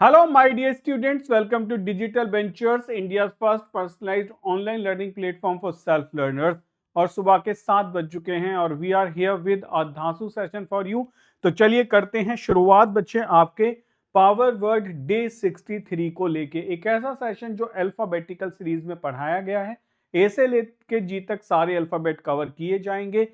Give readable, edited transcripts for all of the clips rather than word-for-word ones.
Hello, my dear students. Welcome to Digital Ventures, India's first personalized online learning platform for self learners. और सुबह के 7 बज चुके हैं और we are here with a धांसू सेशन फॉर यू। तो चलिए करते हैं शुरुआत बच्चे आपके पावर वर्ड डे 63 को लेके। एक ऐसा सेशन जो अल्फाबेटिकल सीरीज में पढ़ाया गया है। ए से लेके जी तक सारे अल्फाबेट कवर किए जाएंगे।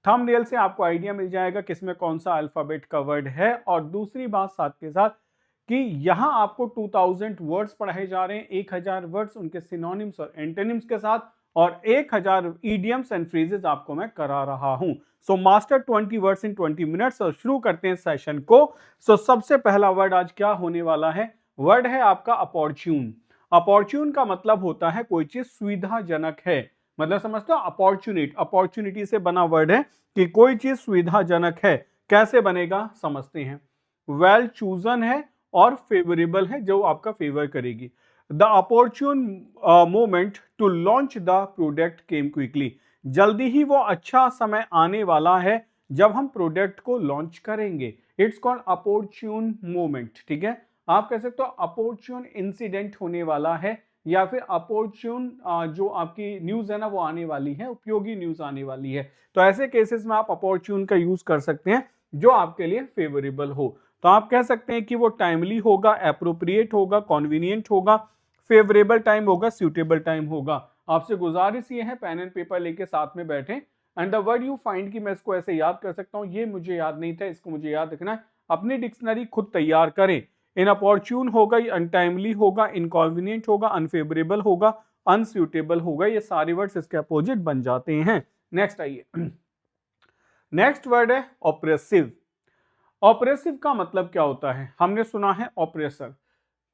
थंबनेल से आपको आइडिया मिल जाएगा किसमें कौन सा अल्फाबेट का वर्ड है। और दूसरी बात साथ के साथ कि यहां आपको 2000 वर्ड्स पढ़ाए जा रहे हैं, 1000 वर्ड्स उनके सिनोनिम्स और एंटोनिम्स के साथ, और 1000 इडियम्स एंड फ्रेजेस आपको मैं करा रहा हूं। So master 20 words in 20 minutes. और शुरू करते हैं सेशन को। सबसे पहला वर्ड आज क्या होने वाला है? वर्ड है आपका अपॉर्चून। अपॉर्चून का मतलब होता है कोई चीज सुविधाजनक है, मतलब समझते हो अपॉर्चुनिटी, अपॉर्चुनिटी से बना वर्ड है कि कोई चीज सुविधाजनक है। कैसे बनेगा समझते हैं। वेल चूजन है और फेवरेबल है, जो आपका फेवर करेगी। The opportune moment to launch the product came quickly. जल्दी ही वो अच्छा समय आने वाला है जब हम प्रोडक्ट को लॉन्च करेंगे। It's called opportune moment. ठीक है, आप कह सकते हो अपॉर्चुन इंसिडेंट होने वाला है, या फिर अपॉर्चुन जो आपकी न्यूज है ना वो आने वाली है, उपयोगी न्यूज आने वाली है। तो ऐसे केसेस में आप अपॉर्चुन का यूज कर सकते हैं जो आपके लिए फेवरेबल हो। तो आप कह सकते हैं कि वो टाइमली होगा, एप्रोप्रिएट होगा, कॉन्वीनियंट होगा, फेवरेबल टाइम होगा, सूटेबल टाइम होगा। आपसे गुजारिश ये है पेन एंड पेपर लेके साथ में बैठे and the word you find कि मैं इसको ऐसे याद कर सकता हूं, ये मुझे याद नहीं था, इसको मुझे याद रखना है। अपनी डिक्शनरी खुद तैयार करें। इनअपॉर्चून होगा, अनटाइमली होगा, इनकॉन्वीनियंट होगा, अनफेवरेबल होगा, अनसूटेबल होगा, ये सारे वर्ड्स इसके अपोजिट बन जाते हैं। नेक्स्ट आइए। नेक्स्ट वर्ड है ऑप्रेसिव। ऑपरेसिव का मतलब क्या होता है? हमने सुना है ऑपरेसर,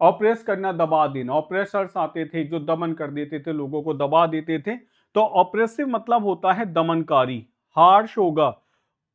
ऑपरेस करना, दबा देना। ऑपरेसर्स आते थे जो दमन कर देते थे, लोगों को दबा देते थे। तो ऑपरेसिव मतलब होता है दमनकारी, हार्श होगा,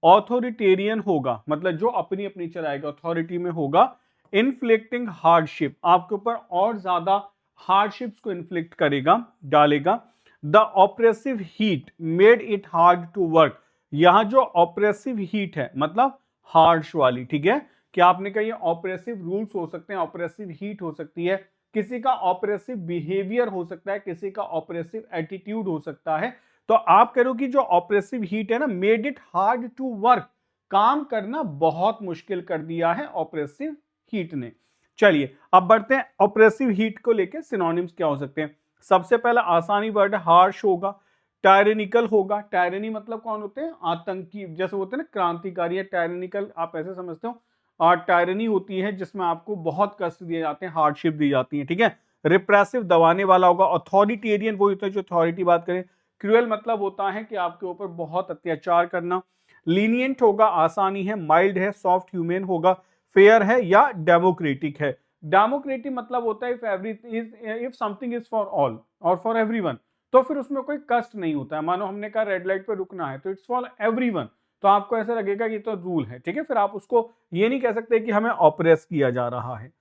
ऑथोरिटेरियन होगा, मतलब जो अपनी अपनी चलाएगा, अथॉरिटी में होगा। इन्फ्लिक्टिंग हार्डशिप, आपके ऊपर और ज्यादा हार्डशिप्स को इन्फ्लिक्ट करेगा, डालेगा। The oppressive heat made it hard to work. यहां जो ऑपरेसिव हीट है मतलब हार्श वाली, ठीक है। कि आपने कहा ये ऑपरेसिव रूल्स हो सकते हैं, ऑपरेसिव हीट हो सकती है, किसी का ऑपरेसिव बिहेवियर हो सकता है, किसी का ऑपरेसिव एटीट्यूड हो सकता है। तो आप कह रहे हो कि जो ऑपरेसिव हीट है ना, made it hard to work, काम करना बहुत मुश्किल कर दिया है ऑपरेसिव हीट ने। चलिए अब बढ़ते हैं ऑपरेसिव हीट को लेकर सिनोनिम्स क्या हो सकते हैं। सबसे पहला आसानी वर्ड हार्श होगा, टायरेनिकल होगा। टायरेनी मतलब कौन होते हैं? आतंकी, जैसे होते हैं ना क्रांतिकारी। टायरेनिकल आप ऐसे समझते हो, और टायरनी होती है जिसमें आपको बहुत कष्ट दिए जाते हैं, हार्डशिप दी जाती है, ठीक है। रिप्रेसिव दबाने वाला होगा। अथॉरिटेरियन वो होता है जो अथॉरिटी बात करें। क्रूअल मतलब होता है कि आपके ऊपर बहुत अत्याचार करना। लीनियंट होगा, आसानी है। माइल्ड है, सॉफ्ट ह्यूमन होगा। फेयर है या डेमोक्रेटिक है। डेमोक्रेटिक मतलब होता है if something is for all और फॉर एवरीवन, तो फिर उसमें कोई कष्ट नहीं होता है। मानो हमने कहा रेड लाइट पे रुकना है तो इट्स फॉर एवरीवन, तो आपको ऐसा लगेगा कि तो रूल है, ठीक है। फिर आप उसको ये नहीं कह सकते कि हमें ऑपरेस किया जा रहा है।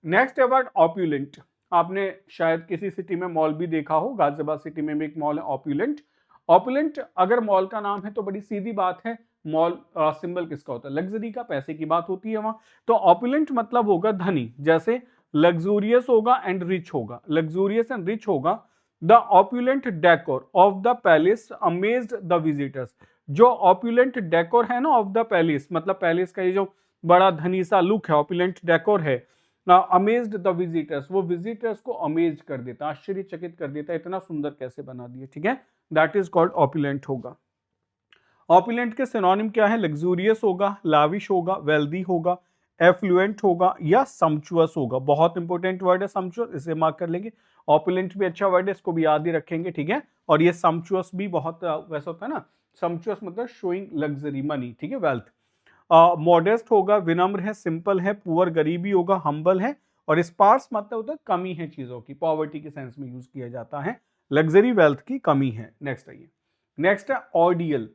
नेक्स्ट है वर्ड ऑप्यूलेंट। आपने शायद किसी सिटी में मॉल भी देखा हो, गाजियाबाद सिटी में भी एक मॉल है ऑप्यूलेंट। ऑप्यूलेंट अगर मॉल का नाम है तो बड़ी सीधी बात है, मॉल सिंबल किसका होता है? लग्जरी का, पैसे की बात होती है वहां। तो ऑप्यूलेंट मतलब होगा धनी, जैसे लग्जूरियस होगा एंड रिच होगा, लग्जूरियस एंड रिच होगा। The opulent decor of the palace amazed the visitors. जो ऑप्यूलेंट डेकोर है ना ऑफ द पैलेस, मतलब पैलेस का ये जो बड़ा धनी सा लुक है, ऑप्यूलेंट डेकोर है। अमेज्ड द विजिटर्स, वो विजिटर्स को अमेज कर देता, आश्चर्यचकित कर देता, इतना सुंदर कैसे बना दिया, ठीक है। दैट इज कॉल्ड ऑप्यूलेंट होगा। ऑप्यूलेंट के सिनोनिम क्या है? लग्जूरियस होगा, लाविश होगा, वेल्दी होगा, एफ्लुएंट होगा या सम्चुअस होगा। बहुत इंपॉर्टेंट वर्ड है सम्चुअस, इसे मार्क कर लेंगे। ऑप्यूलेंट भी अच्छा वर्ड है, इसको भी याद ही रखेंगे, ठीक है। और ये सम्चुअस भी बहुत वैसा होता है ना, सम्चुअस मतलब शोइंग लग्जरी, मनी, ठीक है, वेल्थ। मॉडेस्ट होगा, विनम्र है, सिंपल है। पुअर गरीबी होगा, हम्बल है। और स्पार्स मतलब होता है कमी है चीजों की, पॉवर्टी के सेंस में यूज किया जाता है। लग्जरी वेल्थ की कमी है। नेक्स्ट आइए। नेक्स्ट है ऑर्डियल।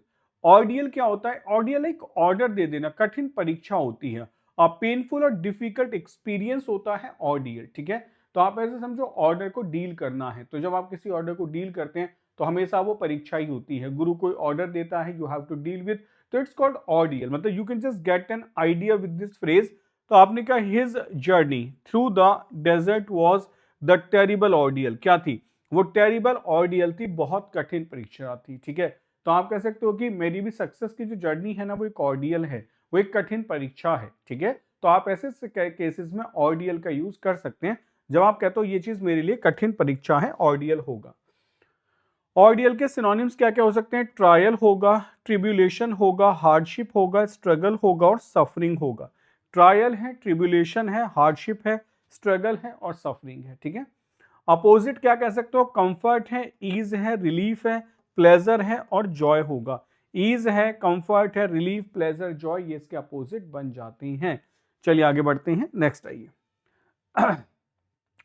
ऑर्डियल क्या होता है? ऑर्डियल एक ऑर्डर दे देना, कठिन परीक्षा होती है, पेनफुल और डिफिकल्ट एक्सपीरियंस होता है ऑर्डियल, ठीक है। तो आप ऐसे समझो ऑर्डर को डील करना है, तो जब आप किसी ऑर्डर को डील करते हैं तो हमेशा वो परीक्षा ही होती है। गुरु कोई ऑर्डर देता है, you have to deal with, तो इट्स कॉल्ड ऑर्डियल। मतलब you can just get an idea with this phrase तो आपने कहा his journey through the desert was the terrible ordeal, क्या थी वो टेरिबल ऑर्डियल थी, बहुत कठिन परीक्षा थी, ठीक है। तो आप कह सकते हो कि मेरी भी सक्सेस की जो जर्नी है ना वो एक ऑर्डियल है, वो एक कठिन परीक्षा है, ठीक है। तो आप ऐसे केसेस में ऑर्डियल का यूज कर सकते हैं जब आप कहते हो ये चीज मेरे लिए कठिन परीक्षा है, ऑर्डियल होगा। ऑर्डियल के सिनोनिम्स क्या क्या हो सकते हैं, ट्रायल होगा, ट्रिब्यूलेशन होगा, हार्डशिप होगा, स्ट्रगल होगा और सफरिंग होगा। ट्रायल है, ट्रिब्यूलेशन है, हार्डशिप है, स्ट्रगल है और सफरिंग है, ठीक है। अपोजिट क्या कह सकते हो, कंफर्ट है, ईज है, रिलीफ है, प्लेजर है और जॉय होगा। ईज है, कंफर्ट है, रिलीफ, प्लेजर, जॉय, ये इसके अपोजिट बन जाते हैं। चलिए आगे बढ़ते हैं, नेक्स्ट आइए।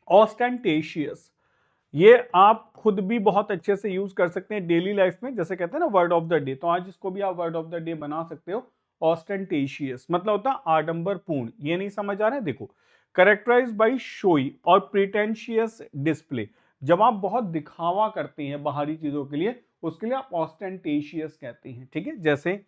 ऑस्टेंटेशियस, ये आप खुद भी बहुत अच्छे से यूज कर सकते हैं डेली लाइफ में, जैसे कहते हैं ना वर्ड ऑफ द डे, तो आज इसको भी आप वर्ड ऑफ द डे बना सकते हो। ऑस्टेंटेशियस मतलब होता है आडंबरपूर्ण, ये नहीं समझ आ रहा है, देखो करेक्टराइज बाई शोई और प्रिटेंशियस डिस्प्ले, जब आप बहुत दिखावा करते हैं बाहरी चीजों के लिए, उसके लिए आप ऑस्टेंटेशियस कहते हैं, ठीक है। जैसे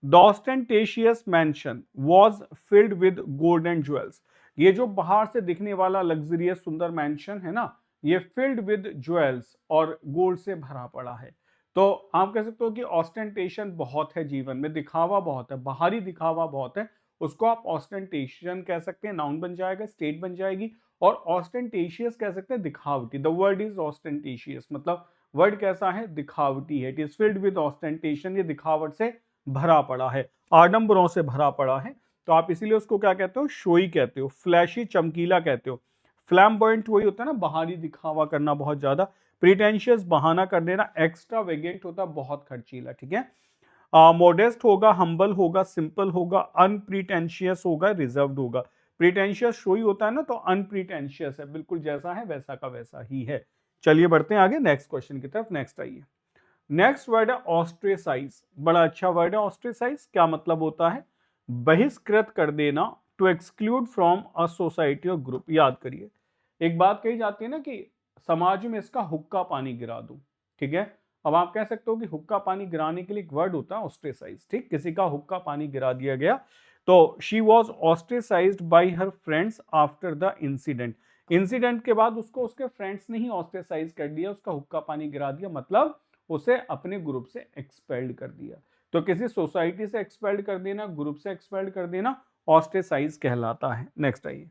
the ostentatious mansion was filled with gold and jewels, ये जो बाहर से दिखने वाला लग्जरियस सुंदर मैंशन है ना, ये फिल्ड विद ज्वेल्स और गोल्ड से भरा पड़ा है। तो आप कह सकते हो कि ऑस्टेंटेशन बहुत है जीवन में, दिखावा बहुत है, बाहरी दिखावा बहुत है, उसको आप ऑस्टेंटेशन कह सकते हैं, नाउन बन जाएगा, स्टेट बन जाएगी। और ऑस्टेंटेशियस कह सकते हैं दिखावटी, द वर्ड इज ऑस्टेंटेशियस, मतलब वर्ड कैसा है, दिखावटी है। It is filled with ostentation, ये दिखावट से भरा पड़ा है, आडंबरों से भरा पड़ा है। तो आप इसीलिए उसको क्या कहते हो, शोई कहते हो, फ्लैशी चमकीला कहते हो। फ्लैम्बॉयंट वही होता है ना, बाहरी दिखावा करना बहुत ज्यादा, प्रिटेंशियस बहाना कर देना, एक्स्ट्रा वेगेंट होता है बहुत खर्चीला, ठीक है। मॉडेस्ट होगा, हम्बल होगा, सिंपल होगा, अनप्रीटेंशियस होगा, रिजर्व्ड होगा। प्रीटेंशियस शोई होता है ना, तो अनप्रीटेंशियस है, बिल्कुल जैसा है वैसा का वैसा ही है। चलिए बढ़ते हैं आगे नेक्स्ट क्वेश्चन की तरफ, नेक्स्ट आइए। नेक्स्ट वर्ड है ऑस्ट्रेसाइज, बड़ा अच्छा वर्ड है ऑस्ट्रेसाइज, क्या मतलब होता है, बहिष्कृत कर देना, to exclude from a society और ग्रुप। याद करिए, एक बात कही जाती है ना कि समाज में इसका हुक्का पानी गिरा दूं, ठीक है। अब आप कह सकते हो कि हुक्का पानी गिराने के लिए एक वर्ड होता है ऑस्ट्रेसाइज, ठीक, किसी का हुक्का पानी गिरा दिया गया। तो she was ostracised by her friends after the incident, incident के बाद उसको उसके फ्रेंड्स ने ही ऑस्ट्रेसाइज कर दिया, उसका हुक्का पानी गिरा दिया, मतलब उसे अपने ग्रुप से एक्सपेल्ड कर दिया। तो किसी सोसाइटी से एक्सपेल्ड कर देना, ग्रुप से एक्सपेल्ड कर देना, ऑस्ट्रेसाइज कहलाता है। नेक्स्ट आइए।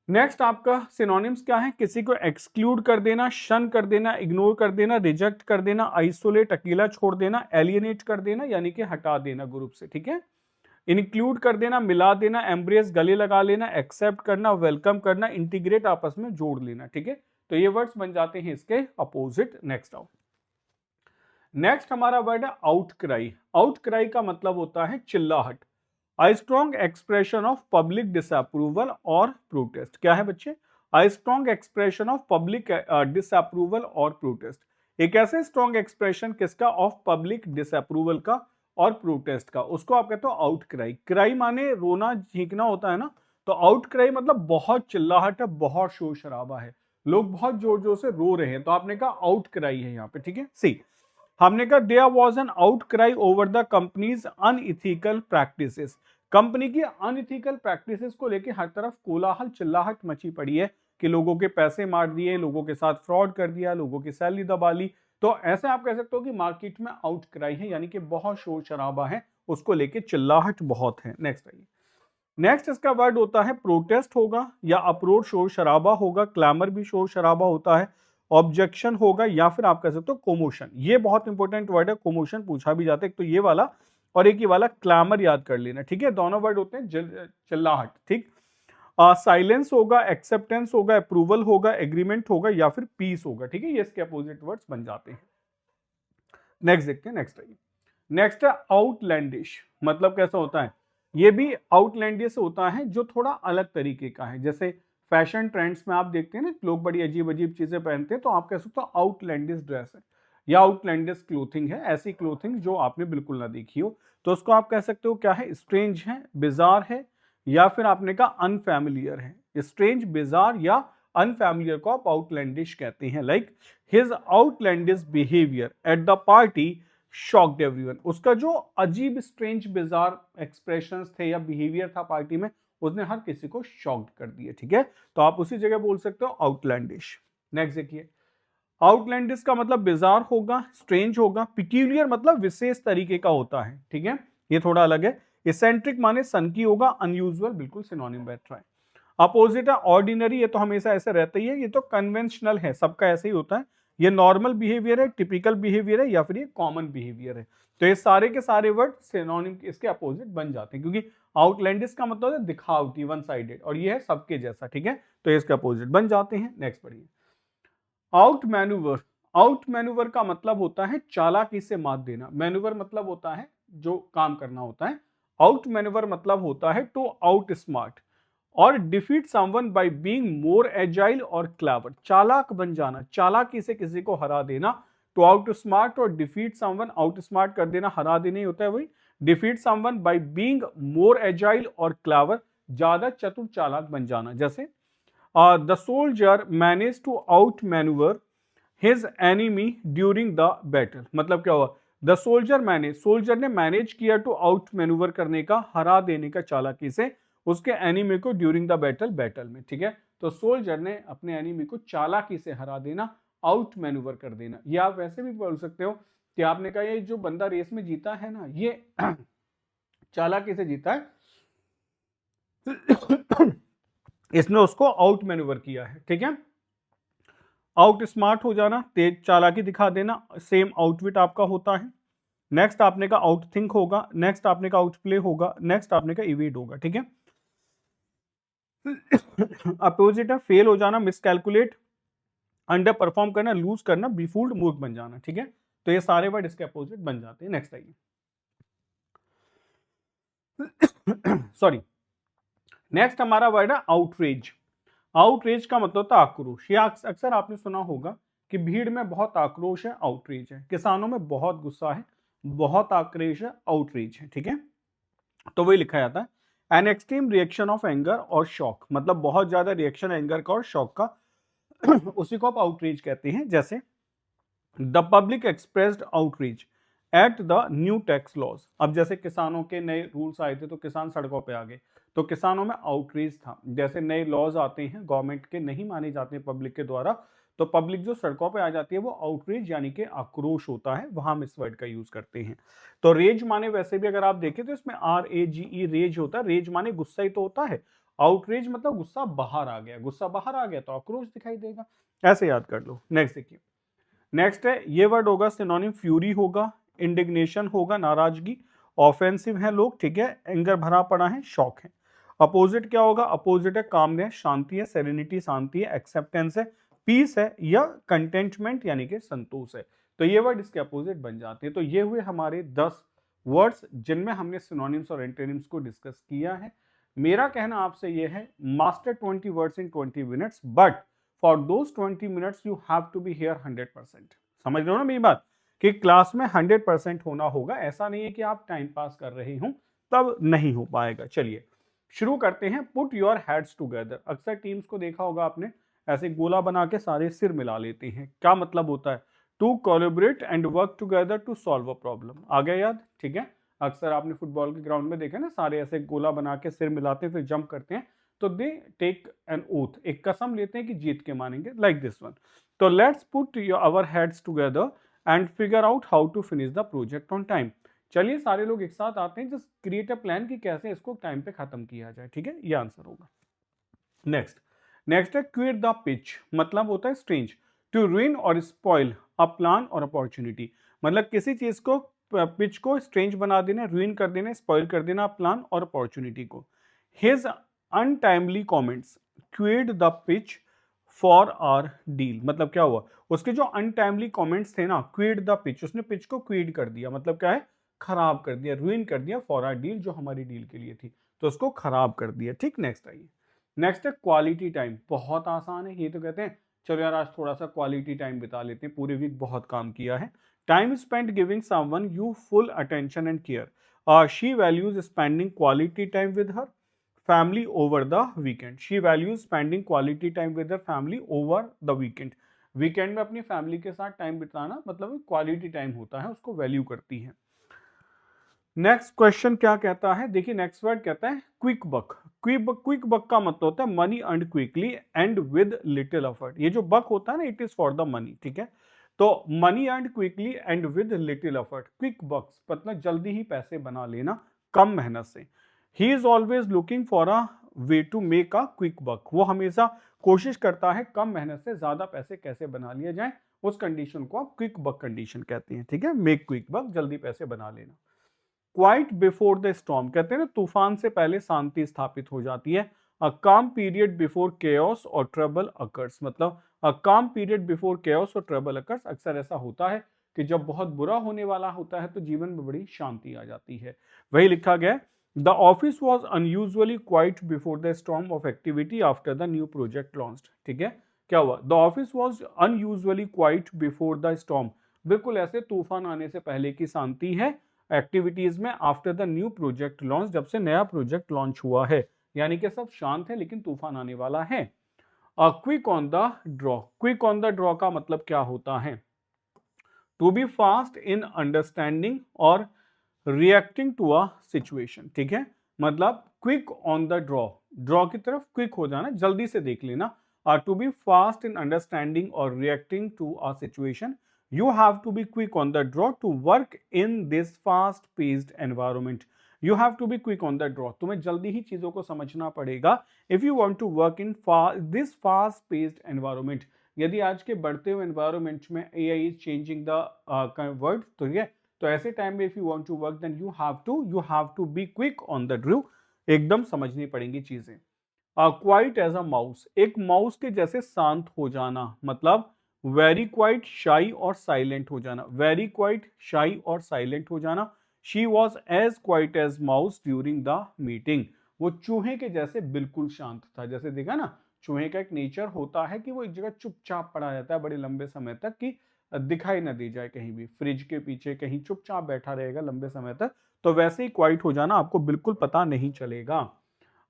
नेक्स्ट आपका सिनोनिम्स क्या है, किसी को एक्सक्लूड कर देना, शन कर देना, इग्नोर कर देना, रिजेक्ट कर देना, आइसोलेट अकेला छोड़ देना, एलियनेट कर देना यानी कि हटा देना ग्रुप से, ठीक है। इंक्लूड कर देना, मिला देना, एम्ब्रेस गले लगा लेना, एक्सेप्ट करना, वेलकम करना, इंटीग्रेट आपस में जोड़ लेना, ठीक है। तो ये वर्ड्स बन जाते हैं इसके अपोजिट। नेक्स्ट आओ, नेक्स्ट हमारा वर्ड है आउटक्राई। आउटक्राई का मतलब होता है चिल्लाहट, a strong expression of public disapproval और प्रोटेस्ट। क्या है बच्चे, a strong expression of public disapproval और प्रोटेस्ट, एक ऐसे स्ट्रॉन्ग एक्सप्रेशन किसका, ऑफ पब्लिक डिसअप्रूवल का और प्रोटेस्ट का, उसको आप कहते हो आउट क्राई। क्राई माने रोना झींकना होता है ना, तो आउट क्राई मतलब बहुत चिल्लाहट है, बहुत शोर शराबा है, लोग बहुत जोर जोर से रो रहे हैं, तो आपने कहा आउट क्राई है यहाँ पे, ठीक है। सी, हमने कहा there was an outcry over the company's unethical practices, company की अनइथिकल प्रैक्टिसेस को लेकर हर तरफ कोलाहल चिल्लाहट मची पड़ी है कि लोगों के पैसे मार दिए, लोगों के साथ फ्रॉड कर दिया, लोगों की सैलरी दबा ली। तो ऐसे आप कह सकते हो कि मार्केट में आउटक्राई है, यानी कि बहुत शोर शराबा है, उसको लेके चिल्लाहट बहुत है। नेक्स्ट आइए, नेक्स्ट इसका वर्ड होता है प्रोटेस्ट होगा या अप्रोच, शोर शराबा होगा, क्लैमर भी शोर शराबा होता है, ऑब्जेक्शन होगा या फिर आप कह सकते हो कोमोशन, ये बहुत इंपॉर्टेंट वर्ड है, कोमोशन पूछा भी जाता है, एक तो ये वाला और एक ये वाला क्लैमर याद कर लेना, ठीक है। दोनों वर्ड होते हैं चिल्लाहट, ठीक। साइलेंस होगा, एक्सेप्टेंस होगा, अप्रूवल होगा, एग्रीमेंट होगा या फिर पीस होगा, ठीक है, ये इसके अपोजिट वर्ड्स बन जाते हैं। नेक्स्ट देखते हैं, नेक्स्ट आइए। नेक्स्ट है आउटलैंडिश, मतलब कैसा होता है, ये भी आउटलैंडिश होता है जो थोड़ा अलग तरीके का है। जैसे फैशन ट्रेंड्स में आप देखते हैं ना, लोग बड़ी अजीब अजीब चीजें पहनते हैं, तो आप कह सकते हो आउटलैंडिश ड्रेस है या आउटलैंडिश क्लोथिंग है, ऐसी क्लोथिंग जो आपने बिल्कुल ना देखी हो, तो उसको आप कह सकते हो क्या है, स्ट्रेंज है, बिजार है या फिर आपने कहा अनफैमिलियर है। स्ट्रेंज, बिजार या अनफैमिलियर को आप आउटलैंडिश कहते हैं। Like his outlandish behaviour at the party shocked everyone. उसका जो अजीब स्ट्रेंज बिजार एक्सप्रेशंस थे या बिहेवियर था पार्टी में, उसने हर किसी को शॉक्ड कर दिया। ठीक है, तो आप उसी जगह बोल सकते हो आउटलैंडिश। नेक्स्ट देखिए, आउटलैंडिश का मतलब बिजार होगा, स्ट्रेंज होगा। पिक्यूलियर मतलब विशेष तरीके का होता है। ठीक है, ये थोड़ा अलग है। इसेंट्रिक माने सनकी होगा। अनयूजुअल बिल्कुल सिनोनिम बैठ रहा है। अपोजिट है ऑर्डिनरी, ये तो हमेशा ऐसे रहता ही है। ये तो कन्वेंशनल है, सबका ऐसे ही होता है। ये नॉर्मल बिहेवियर है, टिपिकल बिहेवियर है, या फिर ये कॉमन बिहेवियर है। तो ये सारे के सारे वर्ड सिनोनिम इसके अपोजिट बन जाते हैं, क्योंकि आउटलैंडिश का मतलब है दिखावटी, वन साइडेड, और ये है सबके जैसा। ठीक है, तो इसके अपोजिट बन जाते हैं। नेक्स्ट पढ़िए, आउट मैन्यूवर। आउट मैन्यूवर का मतलब होता है चालाकी से मात देना। मैन्यूवर मतलब होता है जो काम करना होता है। आउट मैन्यूवर मतलब होता है टू आउट स्मार्ट और defeat someone by being more agile और क्लेवर। चालाक बन जाना, चालाकी से किसी को हरा देना। टू आउट स्मार्ट और डिफीट समवन, आउट स्मार्ट कर देना, हरा देना ही होता है वही। Defeat someone by being more agile और क्लेवर, ज्यादा चतुर चालाक बन जाना। जैसे the soldier manage to outmanoeuvre his enemy during the battle. मतलब क्या हुआ, द सोल्जर मैनेज, सोल्जर ने मैनेज किया टू आउट मैन्यूवर करने का, हरा देने का चालाकी से उसके एनिमी को ड्यूरिंग द बैटल, बैटल में। ठीक है, तो सोल्जर ने अपने एनिमी को चालाकी से हरा देना, आउट मैन्यूवर कर देना। या आप वैसे भी बोल सकते हो कि आपने कहा ये जो बंदा रेस में जीता है ना, ये चालाकी से जीता है, इसने उसको आउट मैन्यूवर किया है। ठीक है, आउट स्मार्ट हो जाना, तेज चालाकी दिखा देना, सेम आउटविट आपका होता है। नेक्स्ट आपने का आउट थिंक होगा, नेक्स्ट आपने का आउट प्ले होगा, नेक्स्ट आपने का इवेड होगा। ठीक है, अपोजिट है फेल हो जाना, मिसकैलकुलेट, अंडर परफॉर्म करना, लूज करना, बिफूल्ड, मूर्ख बन जाना। ठीक है, तो ये सारे वर्ड इसके अपोजिट बन जाते हैं। नेक्स्ट आइए, सॉरी, नेक्स्ट हमारा वर्ड है आउटरेज। आउटरेज का मतलब होता है आक्रोश। ये अक्सर आपने सुना होगा कि भीड़ में बहुत आक्रोश है, आउटरेज है। किसानों में बहुत गुस्सा है, बहुत आक्रोश है, आउटरेज है। ठीक है, तो वही लिखा जाता है। An extreme reaction of anger और शॉक, मतलब बहुत ज्यादा रिएक्शन एंगर का और शॉक का, उसी को आप आउटरीच कहते हैं। जैसे the public expressed outreach at the new tax laws. अब जैसे किसानों के नए रूल्स आए थे तो किसान सड़कों पे आ गए, तो किसानों में आउटरीच था। जैसे नए लॉज आते हैं गवर्नमेंट के, नहीं माने जाते हैं पब्लिक के द्वारा, तो पब्लिक जो सड़कों पे आ जाती है वो आउटरीच यानी कि आक्रोश होता है, वहां हम इस वर्ड का यूज करते हैं। तो रेज माने वैसे भी अगर आप देखें तो इसमें RAGE रेज होता है। रेज माने गुस्सा ही तो होता है। आउटरीच मतलब गुस्सा बाहर आ गया, गुस्सा बाहर आ गया तो आक्रोश दिखाई देगा। ऐसे याद कर लो। नेक्स्ट देखिए, नेक्स्ट है ये वर्ड होगा सिनोनिम, फ्यूरी होगा, इंडिग्नेशन होगा, नाराजगी, ऑफेंसिव है लोग। ठीक है, एंगर भरा पड़ा है, शॉक है। अपोजिट क्या होगा, अपोजिट है कामनेस, शांति है, सेरेनिटी शांति है, एक्सेप्टेंस है, पीस है, या कंटेंटमेंट यानी कि संतोष है। तो ये वर्ड इसके अपोजिट बन जाते हैं। तो ये हुए हमारे 10 वर्ड्स जिनमें हमने सिनोनिम्स और एंटोनिम्स को डिस्कस किया है। मेरा कहना आपसे ये है, master 20 words in 20 minutes, but for those 20 minutes you have to be here 100%। समझ रहे हो ना मेरी बात, कि क्लास में 100% होना होगा। ऐसा नहीं है कि आप टाइम पास कर रहे हो तब नहीं हो पाएगा। चलिए शुरू करते हैं। Put your heads together. अक्सर टीम्स को देखा होगा आपने, ऐसे गोला बना के सारे सिर मिला लेते हैं। क्या मतलब होता है, to collaborate and work together to solve a problem. आ गया याद। ठीक है, अक्सर आपने फुटबॉल के ग्राउंड में देखा ना, सारे ऐसे गोला बना के सिर मिलाते फिर जंप करते हैं, तो दे टेक एन ओथ, एक कसम लेते हैं कि जीत के मानेंगे, लाइक दिस वन। तो let's put our heads together and figure out how to finish the project on time. चलिए सारे लोग एक साथ आते हैं, जस्ट क्रिएट अ प्लान कि कैसे इसको टाइम पे खत्म किया जाए। ठीक है, ये आंसर होगा। नेक्स्ट है क्विट द पिच, मतलब होता है स्ट्रेंज, टू रुइन और स्पॉइल अ प्लान और अपॉर्चुनिटी। मतलब किसी चीज को, पिच को स्ट्रेंज बना देना, रुइन कर देना, स्पॉइल कर देना प्लान और अपॉर्चुनिटी को। His untimely comments quit the pitch for our deal. मतलब क्या हुआ, उसके जो अनटाइमली कमेंट्स थे ना, क्विट द पिच, उसने पिच को क्विट कर दिया, मतलब क्या है, खराब कर दिया, रुइन कर दिया, फॉर आर डील, जो हमारी डील के लिए थी, तो उसको खराब कर दिया। ठीक, नेक्स्ट आइए। नेक्स्ट है क्वालिटी टाइम। बहुत आसान है, ये तो कहते हैं चलो यार आज थोड़ा सा क्वालिटी टाइम बिता लेते हैं, पूरे वीक बहुत काम किया है। Time spent giving someone you full attention and care. She values spending quality time with her family over the weekend. She values spending quality time with her family over the weekend. Weekend में अपनी family के साथ time बिताना मतलब quality time होता है, उसको value करती है। नेक्स्ट क्वेश्चन क्या कहता है, देखिए नेक्स्ट वर्ड कहता है क्विक बक। क्विक बक का मतलब होता है money earn quickly and with little effort. ये जो बक होता है ना, it is for the money, ठीक है। तो money earn quickly and with little effort, quick bucks मतलब जल्दी ही पैसे बना लेना कम मेहनत से। He is always looking for a way to make a quick buck, वो हमेशा कोशिश करता है कम मेहनत से ज्यादा पैसे कैसे बना लिया जाए, उस कंडीशन को आप क्विक बक कंडीशन कहते हैं, ठीक है। मेक क्विक बक, जल्दी पैसे बना लेना। क्वाइट बिफोर द स्टॉर्म कहते हैं ना, तूफान से पहले शांति स्थापित हो जाती है। अ काम पीरियड बिफोर केओस और ट्रबल अकर्स, मतलब अ काम पीरियड बिफोर केओस और ट्रबल अकर्स, अक्सर ऐसा होता है कि जब बहुत बुरा होने वाला होता है तो जीवन में बड़ी शांति आ जाती है। वही लिखा गया, the office was unusually quite before the storm of activity after the new project launched, ठीक है। क्या हुआ, the office was unusually quite before the storm, बिल्कुल ऐसे तूफान आने से पहले की शांति है एक्टिविटीज में after the new project launch, जब से नया प्रोजेक्ट लॉन्च हुआ है, यानी कि सब शांत है लेकिन तूफान आने वाला है। Quick on the draw, quick on the draw का मतलब क्या होता है, to be fast in understanding और रिएक्टिंग टू अ सिचुएशन, ठीक है। मतलब quick on the draw, draw की तरफ क्विक हो जाना, जल्दी से देख लेना। To be fast in understanding और reacting to a situation, you have to be quick on the draw to work in this fast paced environment. You have to be quick on the draw, तुम्हें जल्दी ही चीजों को समझना पड़ेगा if you want to work in this fast paced environment। यदि आज के बढ़ते हुए environment में AI is changing the word, तो ये तो ऐसे टाइम में if you want to work then you have to be quick on the draw, एकदम समझनी पड़ेंगी चीजें। क्वाइट एज अ माउस, एक माउस के जैसे शांत हो जाना, मतलब वेरी क्वाइट शाई और साइलेंट हो जाना, वेरी क्वाइट शाई और साइलेंट हो जाना। She was as quiet as mouse during the meeting, वो चूहे के जैसे बिल्कुल शांत था। जैसे देखा ना, चूहे का एक नेचर होता है कि वो एक जगह चुपचाप पड़ा रहता है बड़े लंबे समय तक, कि दिखाई ना दे जाए कहीं भी, फ्रिज के पीछे कहीं चुपचाप बैठा रहेगा लंबे समय तक, तो वैसे ही क्वाइट हो जाना आपको बिल्कुल पता नहीं चलेगा।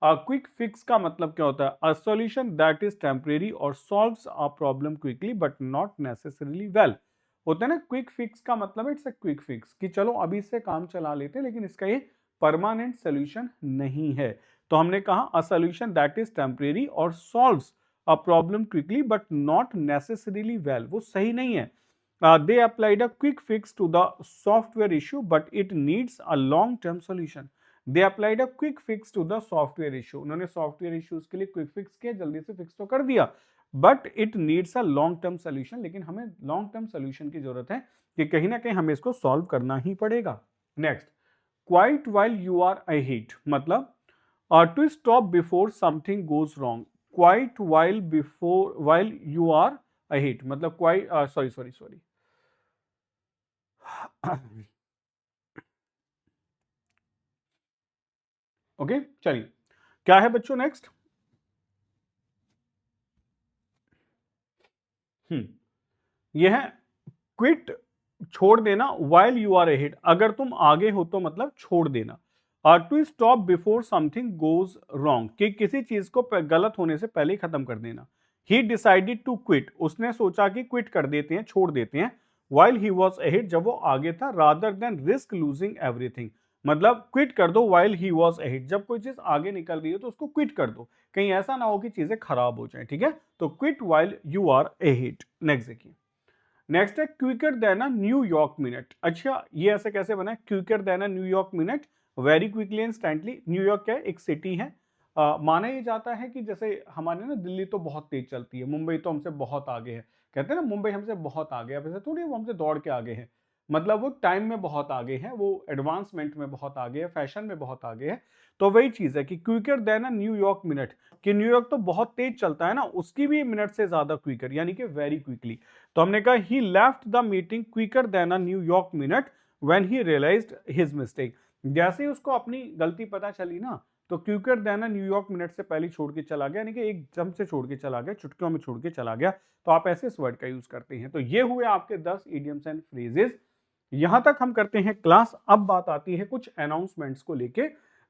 क्विक फिक्स का मतलब क्या होता है, a solution that is temporary और solves a problem quickly but not necessarily well. होता है ना, क्विक फिक्स का मतलब इट्स अ क्विक फिक्स, कि चलो अभी इससे काम चला लेते हैं लेकिन इसका ये परमानेंट सोल्यूशन नहीं है। तो हमने कहा a solution that is temporary और solves a problem quickly but not necessarily well, वो सही नहीं है। They applied a quick fix to the software issue but it needs a long term solution. They applied a quick fix to the software issue, उन्होंने software issues के लिए quick fix किया, जल्दी से फिक्स तो कर दिया, but it needs a long term solution, लेकिन हमें लॉन्ग टर्म सोल्यूशन की जरूरत है कि कहीं ना कहीं हमें इसको सॉल्व करना ही पड़ेगा। Next, quit while you are ahead, मतलब to stop before something goes wrong, quit while you are ahead, मतलब quit sorry sorry sorry okay चलिए, क्या है बच्चों नेक्स्ट। यह है क्विट, छोड़ देना, वाइल यू आर अहेड, अगर तुम आगे हो तो मतलब छोड़ देना। To stop before something goes wrong, कि किसी चीज को गलत होने से पहले ही खत्म कर देना। ही डिसाइडेड टू क्विट, उसने सोचा कि क्विट कर देते हैं, छोड़ देते हैं। वाइल ही वॉज अहेड, जब वो आगे था, rather than risk losing everything, मतलब क्विट कर दो वाइल ही वॉज अहेड, जब कोई चीज आगे निकल रही है तो उसको क्विट कर दो, कहीं ऐसा ना हो कि चीजें खराब हो जाए, ठीक है। तो quit while you are ahead. Next देखिए, नेक्स्ट है quicker than a New York minute. अच्छा, ये ऐसे कैसे बना है, quicker than a New York minute, very quickly and instantly. New York क्या है, एक सिटी है। माना ये जाता है कि जैसे हमारे ना दिल्ली तो बहुत तेज चलती है, मुंबई तो हमसे बहुत आगे है, कहते हैं ना मुंबई हमसे बहुत आगे है, वैसे थोड़ी वो हमसे दौड़ के आगे है, मतलब वो टाइम में बहुत आगे है, वो एडवांसमेंट में बहुत आगे है, फैशन में बहुत आगे है। तो वही चीज है कि quicker than a New York minute, कि न्यूयॉर्क तो बहुत तेज चलता है ना, उसकी भी मिनट से ज्यादा क्विकर, यानी कि वेरी क्विकली। तो हमने कहा he left the meeting quicker than a New York minute when he realised his mistake, जैसे ही उसको अपनी गलती पता चली ना, तो quicker than a New York minute से पहले छोड़ के चला गया, यानी कि एकदम से छोड़ के चला गया, चुटकियों में छोड़ के चला गया। तो आप ऐसे इस वर्ड का यूज करते हैं। तो ये हुए आपके 10 इडियम्स एंड फ्रेजेस। यहां तक हम करते हैं क्लास। अब बात आती है कुछ अनाउंसमेंट्स को लेके।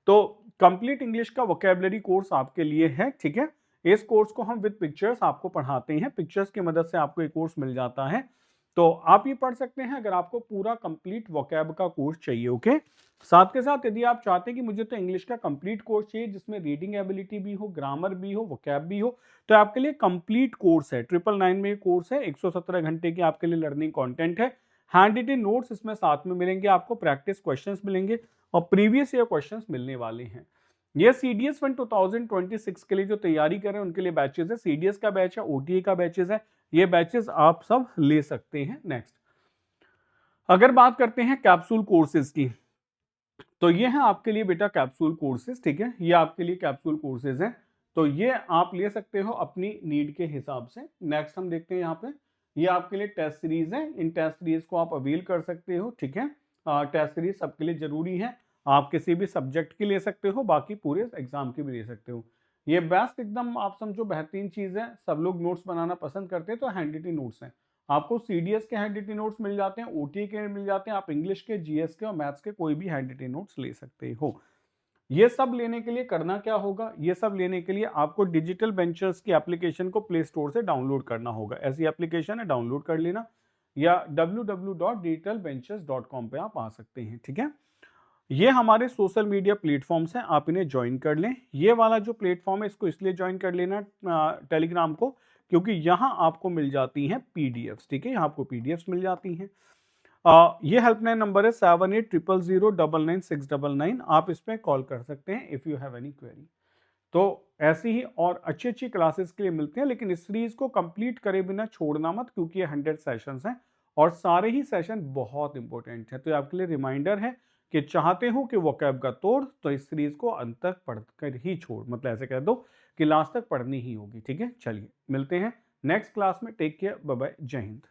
तो कंप्लीट इंग्लिश का वोकेबलरी कोर्स आपके लिए है, ठीक है। इस कोर्स को हम विद पिक्चर्स आपको पढ़ाते हैं, पिक्चर्स की मदद से आपको ये कोर्स मिल जाता है, तो आप ये पढ़ सकते हैं अगर आपको पूरा कंप्लीट वोकैब का कोर्स चाहिए। ओके, साथ के साथ यदि आप चाहते हैं कि मुझे तो इंग्लिश का कंप्लीट कोर्स चाहिए जिसमें रीडिंग एबिलिटी भी हो, ग्रामर भी हो, वोकैब भी हो, तो आपके लिए कंप्लीट कोर्स है, 999 में ये कोर्स है, 117 घंटे की आपके लिए लर्निंग कंटेंट है, हैंड रिटन नोट्स इसमें साथ में मिलेंगे, आपको प्रैक्टिस क्वेश्चंस मिलेंगे और प्रीवियस ईयर क्वेश्चंस मिलने वाले हैं। ये CDS 1 2026 के लिए जो तैयारी कर रहे हैं उनके लिए बैचेस है, CDS का बैच है, OTA का बैचेस है, ये बैचेस आप सब ले सकते हैं। नेक्स्ट अगर बात करते हैं कैप्सूल कोर्सेज की, तो ये है आपके लिए बेटा कैप्सूल कोर्सेज, ठीक है, ये आपके लिए कैप्सूल कोर्सेज हैं, तो ये आप ले सकते हो अपनी नीड के हिसाब से। नेक्स्ट हम देखते हैं यहाँ पे, ये आपके लिए टेस्ट सीरीज है, इन टेस्ट सीरीज को आप अवेल कर सकते हो, ठीक है, टेस्ट सीरीज सबके लिए जरूरी है, आप किसी भी सब्जेक्ट की ले सकते हो, बाकी पूरे एग्जाम की भी ले सकते हो। ये बेस्ट एकदम आप समझो बेहतरीन चीज है, सब लोग नोट्स बनाना पसंद करते हैं, तो हैंड रिटन नोट्स हैं, आपको CDS के हैंड रिटन नोट्स मिल जाते हैं, OTA के मिल जाते हैं, आप इंग्लिश के, GS के और मैथ्स के कोई भी हैंड रिटन नोट्स ले सकते हो। ये सब लेने के लिए करना क्या होगा, ये सब लेने के लिए आपको डिजिटल बेंचर्स की एप्लीकेशन को प्ले स्टोर से डाउनलोड करना होगा, ऐसी एप्लीकेशन है, डाउनलोड कर लेना, या www.digitalbenchers.com पे आप आ सकते हैं, ठीक है। ये हमारे सोशल मीडिया प्लेटफॉर्म्स हैं, आप इन्हें ज्वाइन कर लें। ये वाला जो प्लेटफॉर्म है इसको इसलिए ज्वाइन कर लेना टेलीग्राम को, क्योंकि यहाँ आपको मिल जाती हैं PDFs, ठीक है, यहाँ आपको PDFs मिल जाती हैं। ये हेल्पलाइन नंबर है 7800099699, आप इस पर कॉल कर सकते हैं if you have any query. तो ऐसी ही और अच्छी अच्छी क्लासेस के लिए मिलते हैं, लेकिन इस सीरीज को कंप्लीट करे बिना छोड़ना मत, क्योंकि ये 100 सेशंस हैं और सारे ही सेशन बहुत इंपॉर्टेंट है। तो ये आपके लिए रिमाइंडर है कि चाहते हो कि वोकैब का तोड़, तो इस सीरीज को अंत तक पढ़कर ही छोड़, मतलब ऐसे कह दो कि लास्ट तक पढ़नी ही होगी, ठीक है। चलिए मिलते हैं नेक्स्ट क्लास में, टेक केयर, बाय बाय, जय हिंद।